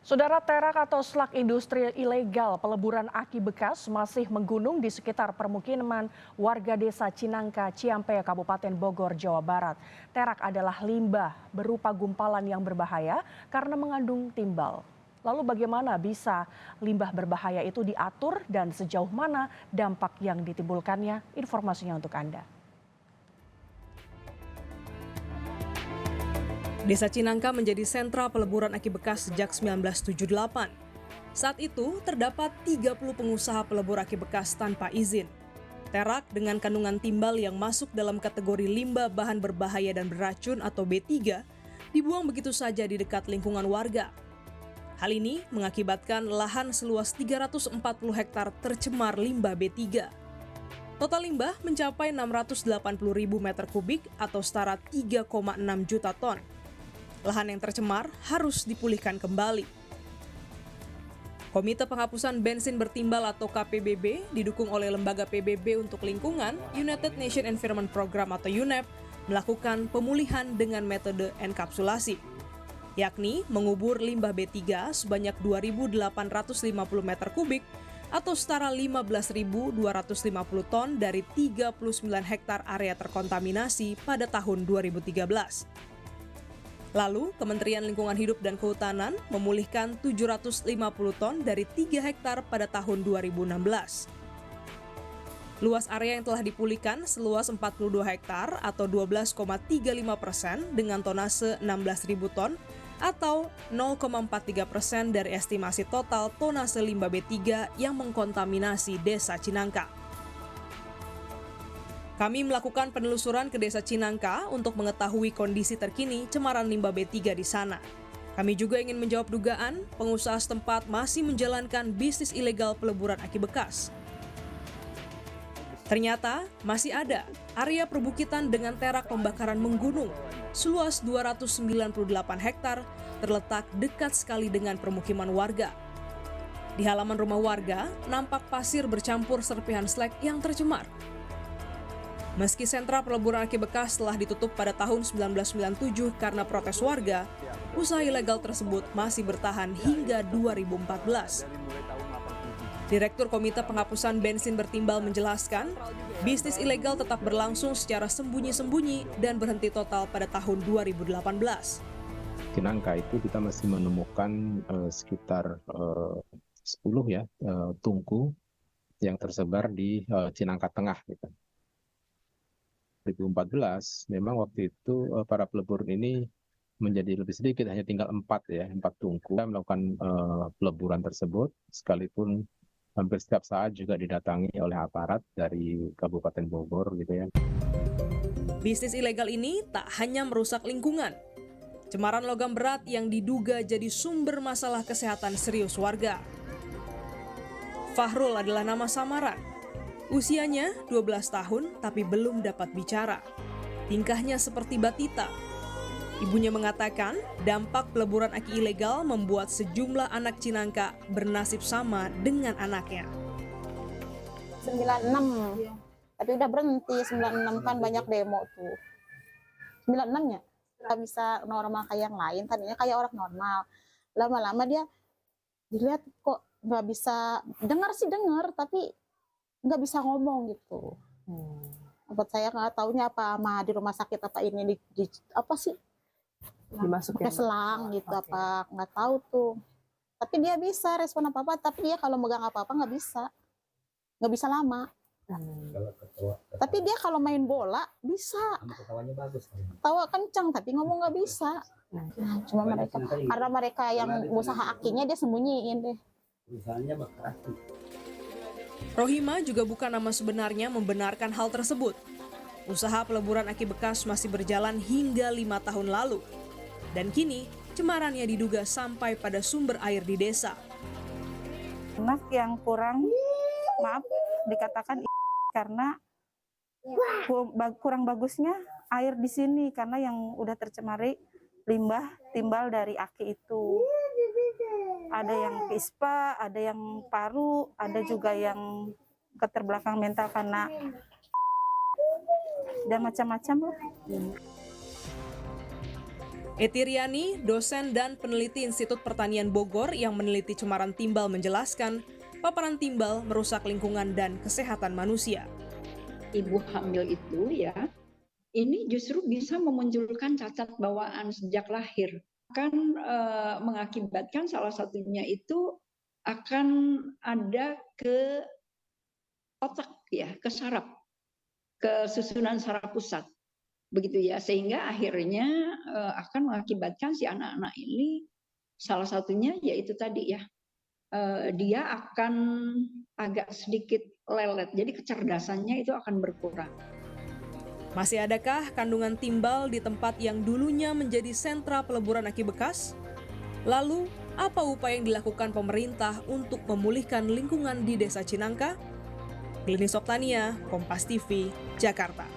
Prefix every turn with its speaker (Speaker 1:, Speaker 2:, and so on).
Speaker 1: Saudara, terak atau slak industri ilegal peleburan aki bekas masih menggunung di sekitar permukiman warga desa Cinangka, Ciampea, Kabupaten Bogor, Jawa Barat. Terak adalah limbah berupa gumpalan yang berbahaya karena mengandung timbal. Lalu bagaimana bisa limbah berbahaya itu diatur dan sejauh mana dampak yang ditimbulkannya? Informasinya untuk Anda.
Speaker 2: Desa Cinangka menjadi sentra peleburan aki bekas sejak 1978. Saat itu, terdapat 30 pengusaha pelebur aki bekas tanpa izin. Terak dengan kandungan timbal yang masuk dalam kategori limbah bahan berbahaya dan beracun atau B3 dibuang begitu saja di dekat lingkungan warga. Hal ini mengakibatkan lahan seluas 340 hektar tercemar limbah B3. Total limbah mencapai 680.000 meter kubik atau setara 3,6 juta ton. Lahan yang tercemar harus dipulihkan kembali. Komite Penghapusan Bensin Bertimbal atau KPBB didukung oleh Lembaga PBB untuk Lingkungan, United Nations Environment Program atau UNEP, melakukan pemulihan dengan metode enkapsulasi, yakni mengubur limbah B3 sebanyak 2.850 meter kubik atau setara 15.250 ton dari 39 hektar area terkontaminasi pada tahun 2013. Lalu, Kementerian Lingkungan Hidup dan Kehutanan memulihkan 750 ton dari 3 hektar pada tahun 2016. Luas area yang telah dipulihkan seluas 42 hektar atau 12,35% dengan tonase 16.000 ton atau 0,43% dari estimasi total tonase limbah B3 yang mengkontaminasi Desa Cinangka. Kami melakukan penelusuran ke Desa Cinangka untuk mengetahui kondisi terkini cemaran limbah B3 di sana. Kami juga ingin menjawab dugaan pengusaha setempat masih menjalankan bisnis ilegal peleburan aki bekas. Ternyata masih ada area perbukitan dengan terak pembakaran menggunung seluas 298 hektar terletak dekat sekali dengan permukiman warga. Di halaman rumah warga nampak pasir bercampur serpihan slag yang tercemar. Meski sentra peleburan aki bekas telah ditutup pada tahun 1997 karena protes warga, usaha ilegal tersebut masih bertahan hingga 2014. Direktur Komite Penghapusan Bensin Bertimbal menjelaskan, bisnis ilegal tetap berlangsung secara sembunyi-sembunyi dan berhenti total pada tahun 2018.
Speaker 3: Cinangka itu kita masih menemukan sekitar 10 tungku yang tersebar di Cinangka Tengah gitu. 2014 memang waktu itu para pelebur ini menjadi lebih sedikit, hanya tinggal 4 tungku. Kita melakukan peleburan tersebut sekalipun hampir setiap saat juga didatangi oleh aparat dari Kabupaten Bogor gitu ya.
Speaker 2: Bisnis ilegal ini tak hanya merusak lingkungan. Cemaran logam berat yang diduga jadi sumber masalah kesehatan serius warga. Fahrul adalah nama samaran. Usianya 12 tahun tapi belum dapat bicara. Tingkahnya seperti batita. Ibunya mengatakan dampak peleburan aki ilegal membuat sejumlah anak Cinangka bernasib sama dengan anaknya.
Speaker 4: 96, tapi udah berhenti. 96 kan banyak demo tuh. 96-nya nggak bisa normal kayak yang lain, tadinya kayak orang normal. Lama-lama dia dilihat kok nggak bisa, dengar sih dengar, tapi nggak bisa ngomong gitu. Buat saya nggak taunya apa sama di rumah sakit apa ini di apa sih
Speaker 5: dimasukin
Speaker 4: pakai selang gitu. Okay. Apa nggak tahu tuh, tapi dia bisa respon apa tapi dia kalau megang apa nggak bisa lama. Tapi dia kalau main bola bisa, tawa kencang tapi ngomong nggak bisa. Cuma karena mereka yang usaha akinya dia sembunyiin deh.
Speaker 2: Rohima juga bukan nama sebenarnya membenarkan hal tersebut. Usaha peleburan aki bekas masih berjalan hingga 5 tahun lalu. Dan kini, cemarannya diduga sampai pada sumber air di desa.
Speaker 6: Anak yang kurang, maaf dikatakan karena kurang bagusnya air di sini karena yang udah tercemari limbah timbal dari aki itu. Ada yang ispa, ada yang paru, ada juga yang keterbelakang mental karena dan macam-macam loh.
Speaker 2: Eti Riani, dosen dan peneliti Institut Pertanian Bogor yang meneliti cemaran timbal menjelaskan, paparan timbal merusak lingkungan dan kesehatan manusia.
Speaker 5: Ibu hamil itu ya, ini justru bisa memunculkan cacat bawaan sejak lahir. Akan mengakibatkan salah satunya itu akan ada ke otak ya, ke saraf, ke susunan saraf pusat. Begitu ya, sehingga akhirnya akan mengakibatkan si anak-anak ini salah satunya yaitu tadi ya, dia akan agak sedikit lelet, jadi kecerdasannya itu akan berkurang.
Speaker 2: Masih adakah kandungan timbal di tempat yang dulunya menjadi sentra peleburan aki bekas? Lalu, apa upaya yang dilakukan pemerintah untuk memulihkan lingkungan di Desa Cinangka? Glenis Oktania, Kompas TV, Jakarta.